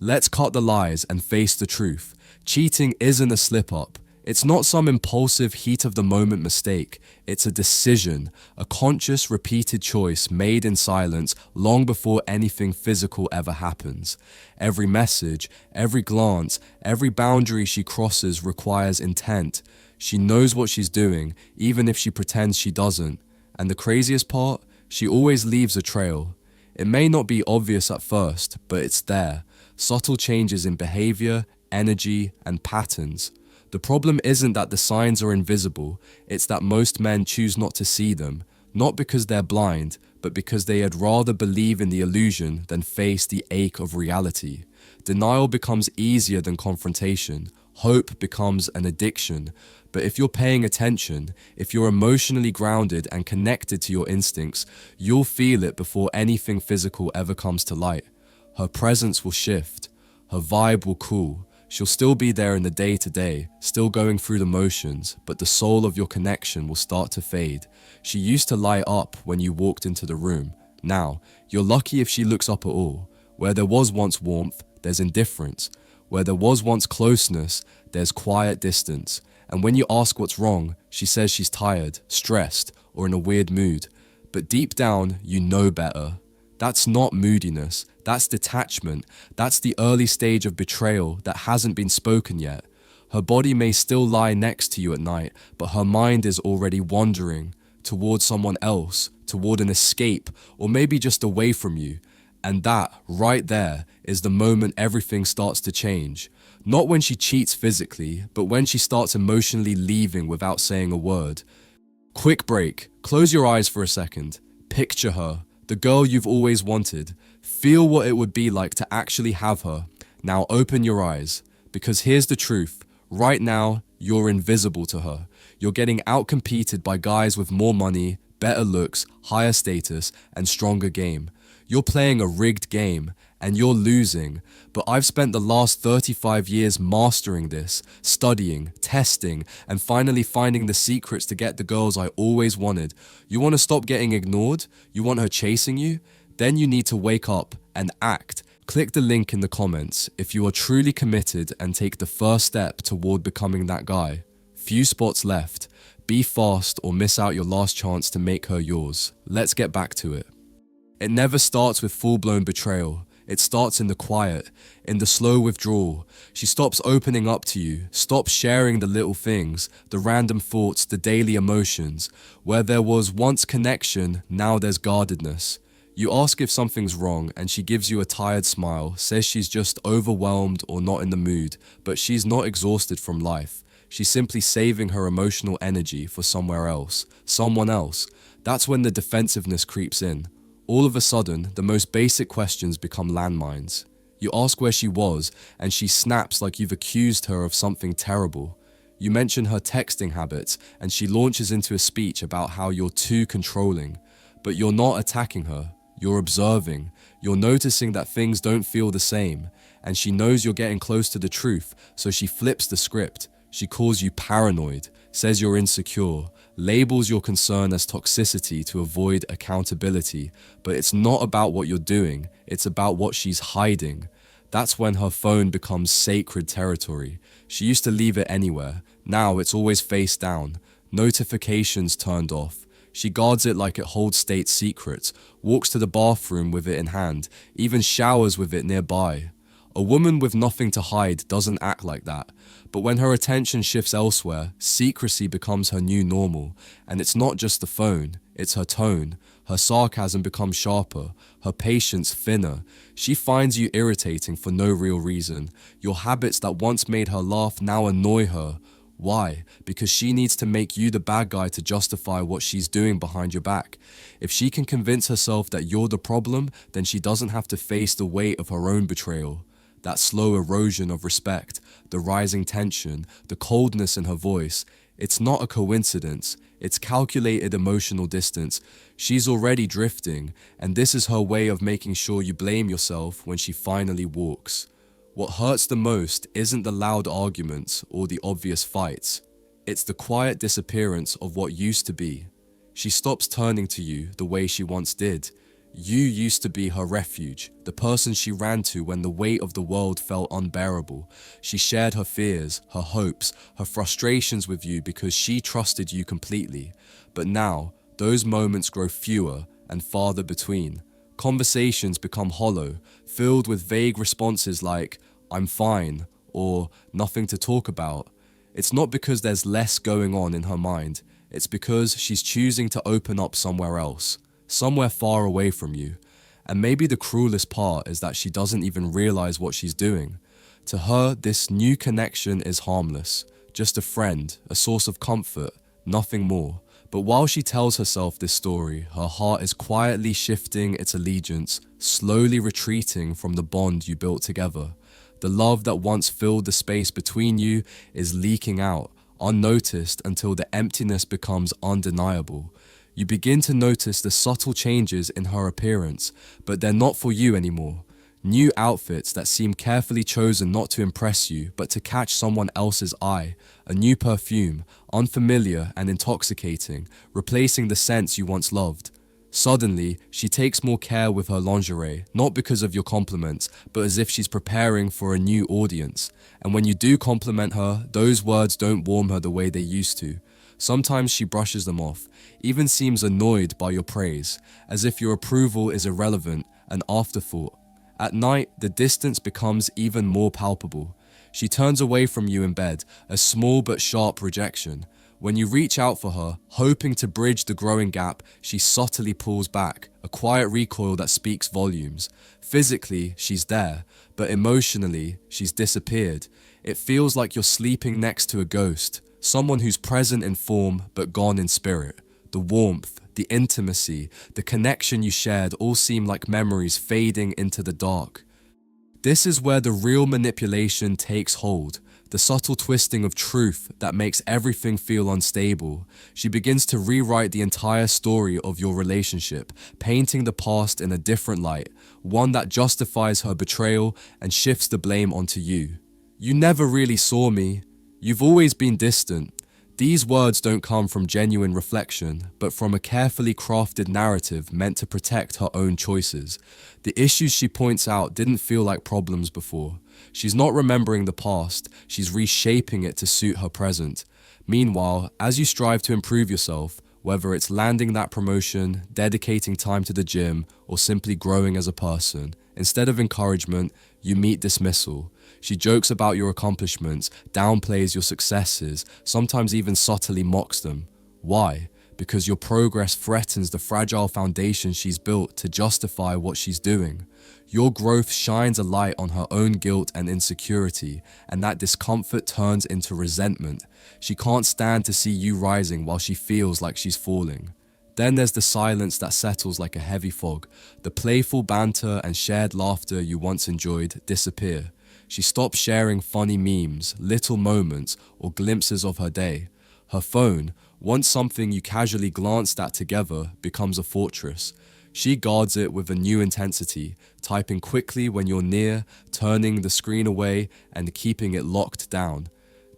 Let's cut the lies and face the truth. Cheating isn't a slip-up. It's not some impulsive heat-of-the-moment mistake. It's a decision, a conscious, repeated choice made in silence long before anything physical ever happens. Every message, every glance, every boundary she crosses requires intent. She knows what she's doing, even if she pretends she doesn't. And the craziest part? She always leaves a trail. It may not be obvious at first, but it's there. Subtle changes in behavior, energy, and patterns. The problem isn't that the signs are invisible, it's that most men choose not to see them, not because they're blind, but because they'd rather believe in the illusion than face the ache of reality. Denial becomes easier than confrontation. Hope becomes an addiction. But if you're paying attention, if you're emotionally grounded and connected to your instincts, you'll feel it before anything physical ever comes to light. Her presence will shift. Her vibe will cool. She'll still be there in the day-to-day, still going through the motions, but the soul of your connection will start to fade. She used to light up when you walked into the room. Now, you're lucky if she looks up at all. Where there was once warmth, there's indifference. Where there was once closeness, there's quiet distance. And when you ask what's wrong, she says she's tired, stressed, or in a weird mood. But deep down, you know better. That's not moodiness, that's detachment, that's the early stage of betrayal that hasn't been spoken yet. Her body may still lie next to you at night, but her mind is already wandering towards someone else, toward an escape, or maybe just away from you. And that, right there, is the moment everything starts to change. Not when she cheats physically, but when she starts emotionally leaving without saying a word. Quick break, close your eyes for a second. Picture her. The girl you've always wanted. Feel what it would be like to actually have her. Now open your eyes, because here's the truth. Right now, you're invisible to her. You're getting outcompeted by guys with more money, better looks, higher status, and stronger game. You're playing a rigged game, and you're losing. But I've spent the last 35 years mastering this, studying, testing, and finally finding the secrets to get the girls I always wanted. You want to stop getting ignored? You want her chasing you? Then you need to wake up and act. Click the link in the comments if you are truly committed and take the first step toward becoming that guy. Few spots left. Be fast or miss out your last chance to make her yours. Let's get back to it. It never starts with full-blown betrayal. It starts in the quiet, in the slow withdrawal. She stops opening up to you, stops sharing the little things, the random thoughts, the daily emotions. Where there was once connection, now there's guardedness. You ask if something's wrong and she gives you a tired smile, says she's just overwhelmed or not in the mood, but she's not exhausted from life. She's simply saving her emotional energy for somewhere else, someone else. That's when the defensiveness creeps in. All of a sudden, the most basic questions become landmines. You ask where she was, and she snaps like you've accused her of something terrible. You mention her texting habits, and she launches into a speech about how you're too controlling. But you're not attacking her. You're observing. You're noticing that things don't feel the same. And she knows you're getting close to the truth, so she flips the script. She calls you paranoid, says you're insecure, labels your concern as toxicity to avoid accountability. But it's not about what you're doing, it's about what she's hiding. That's when her phone becomes sacred territory. She used to leave it anywhere. Now it's always face down. Notifications turned off. She guards it like it holds state secrets, walks to the bathroom with it in hand, even showers with it nearby. A woman with nothing to hide doesn't act like that. But when her attention shifts elsewhere, secrecy becomes her new normal. And it's not just the phone, it's her tone. Her sarcasm becomes sharper, her patience thinner. She finds you irritating for no real reason. Your habits that once made her laugh now annoy her. Why? Because she needs to make you the bad guy to justify what she's doing behind your back. If she can convince herself that you're the problem, then she doesn't have to face the weight of her own betrayal. That slow erosion of respect, the rising tension, the coldness in her voice. It's not a coincidence. It's calculated emotional distance. She's already drifting, and this is her way of making sure you blame yourself when she finally walks. What hurts the most isn't the loud arguments or the obvious fights. It's the quiet disappearance of what used to be. She stops turning to you the way she once did. You used to be her refuge, the person she ran to when the weight of the world felt unbearable. She shared her fears, her hopes, her frustrations with you because she trusted you completely. But now, those moments grow fewer and farther between. Conversations become hollow, filled with vague responses like, "I'm fine," or "nothing to talk about." It's not because there's less going on in her mind, it's because she's choosing to open up somewhere else, somewhere far away from you. And maybe the cruelest part is that she doesn't even realize what she's doing. To her, this new connection is harmless, just a friend, a source of comfort, nothing more. But while she tells herself this story, her heart is quietly shifting its allegiance, slowly retreating from the bond you built together. The love that once filled the space between you is leaking out, unnoticed until the emptiness becomes undeniable. You begin to notice the subtle changes in her appearance, but they're not for you anymore. New outfits that seem carefully chosen not to impress you, but to catch someone else's eye. A new perfume, unfamiliar and intoxicating, replacing the scents you once loved. Suddenly, she takes more care with her lingerie, not because of your compliments, but as if she's preparing for a new audience. And when you do compliment her, those words don't warm her the way they used to. Sometimes she brushes them off, even seems annoyed by your praise, as if your approval is irrelevant, an afterthought. At night, the distance becomes even more palpable. She turns away from you in bed, a small but sharp rejection. When you reach out for her, hoping to bridge the growing gap, she subtly pulls back, a quiet recoil that speaks volumes. Physically, she's there, but emotionally, she's disappeared. It feels like you're sleeping next to a ghost, someone who's present in form but gone in spirit. The warmth, the intimacy, the connection you shared all seem like memories fading into the dark. This is where the real manipulation takes hold, the subtle twisting of truth that makes everything feel unstable. She begins to rewrite the entire story of your relationship, painting the past in a different light, one that justifies her betrayal and shifts the blame onto you. "You never really saw me. You've always been distant." These words don't come from genuine reflection, but from a carefully crafted narrative meant to protect her own choices. The issues she points out didn't feel like problems before. She's not remembering the past, she's reshaping it to suit her present. Meanwhile, as you strive to improve yourself, whether it's landing that promotion, dedicating time to the gym, or simply growing as a person, instead of encouragement, you meet dismissal. She jokes about your accomplishments, downplays your successes, sometimes even subtly mocks them. Why? Because your progress threatens the fragile foundation she's built to justify what she's doing. Your growth shines a light on her own guilt and insecurity, and that discomfort turns into resentment. She can't stand to see you rising while she feels like she's falling. Then there's the silence that settles like a heavy fog. The playful banter and shared laughter you once enjoyed disappear. She stops sharing funny memes, little moments, or glimpses of her day. Her phone, once something you casually glanced at together, becomes a fortress. She guards it with a new intensity, typing quickly when you're near, turning the screen away, and keeping it locked down.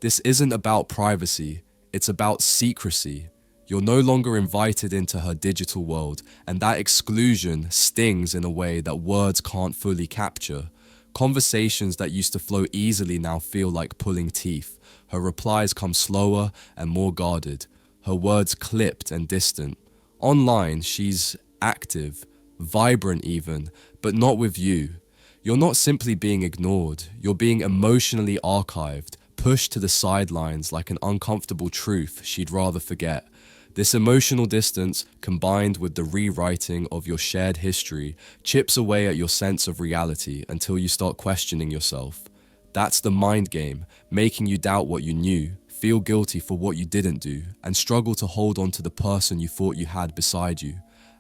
This isn't about privacy, it's about secrecy. You're no longer invited into her digital world, and that exclusion stings in a way that words can't fully capture. Conversations that used to flow easily now feel like pulling teeth. Her replies come slower and more guarded, her words clipped and distant. Online, she's active, vibrant even, but not with you. You're not simply being ignored, you're being emotionally archived, pushed to the sidelines like an uncomfortable truth she'd rather forget. This emotional distance, combined with the rewriting of your shared history, chips away at your sense of reality until you start questioning yourself. That's the mind game, making you doubt what you knew, feel guilty for what you didn't do, and struggle to hold on to the person you thought you had beside you.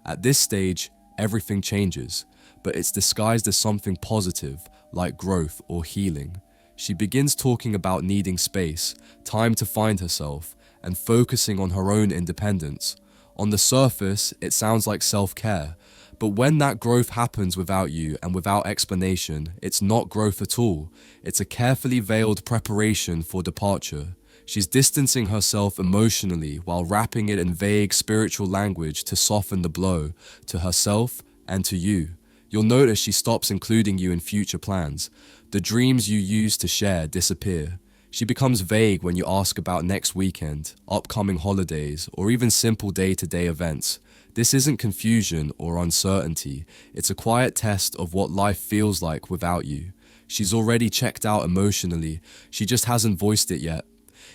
At this stage, everything changes, but it's disguised as something positive, like growth or healing. She begins talking about needing space, time to find herself, and focusing on her own independence. On the surface, it sounds like self-care, but when that growth happens without you and without explanation, it's not growth at all. It's a carefully veiled preparation for departure. She's distancing herself emotionally while wrapping it in vague spiritual language to soften the blow to herself And to you, you'll notice she stops including you in future plans. The dreams you used to share disappear. She becomes vague when you ask about next weekend, upcoming holidays, or even simple day-to-day events. This isn't confusion or uncertainty. It's a quiet test of what life feels like without you. She's already checked out emotionally. She just hasn't voiced it yet.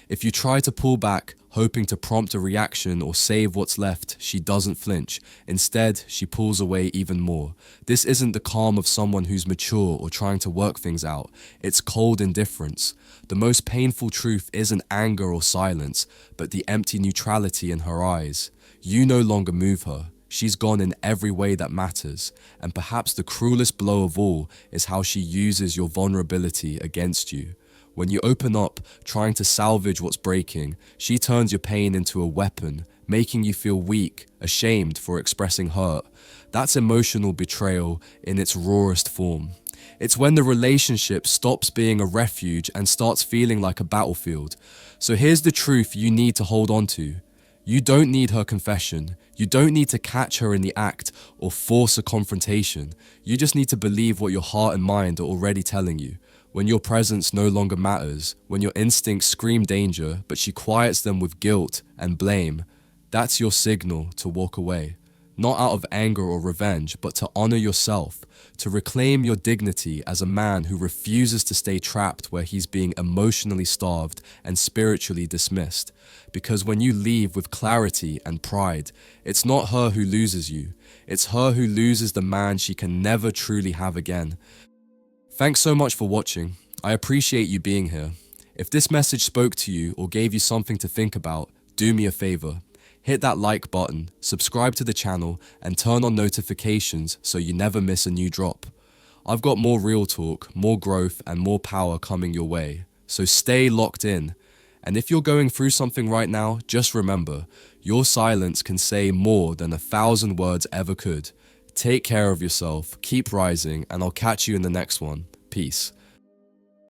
If you try to pull back, hoping to prompt a reaction or save what's left, she doesn't flinch. Instead, she pulls away even more. This isn't the calm of someone who's mature or trying to work things out. It's cold indifference. The most painful truth isn't anger or silence, but the empty neutrality in her eyes. You no longer move her. She's gone in every way that matters, and perhaps the cruelest blow of all is how she uses your vulnerability against you. When you open up, trying to salvage what's breaking, she turns your pain into a weapon, making you feel weak, ashamed for expressing hurt. That's emotional betrayal in its rawest form. It's when the relationship stops being a refuge and starts feeling like a battlefield. So here's the truth you need to hold on to. You don't need her confession. You don't need to catch her in the act or force a confrontation. You just need to believe what your heart and mind are already telling you. When your presence no longer matters, when your instincts scream danger, but she quiets them with guilt and blame, that's your signal to walk away. Not out of anger or revenge, but to honor yourself, to reclaim your dignity as a man who refuses to stay trapped where he's being emotionally starved and spiritually dismissed. Because when you leave with clarity and pride, it's not her who loses you, it's her who loses the man she can never truly have again. Thanks so much for watching. I appreciate you being here. If this message spoke to you or gave you something to think about, do me a favor. Hit that like button, subscribe to the channel, and turn on notifications so you never miss a new drop. I've got more real talk, more growth, and more power coming your way. So stay locked in. And if you're going through something right now, just remember, your silence can say more than 1,000 words ever could. Take care of yourself, keep rising, and I'll catch you in the next one. Peace.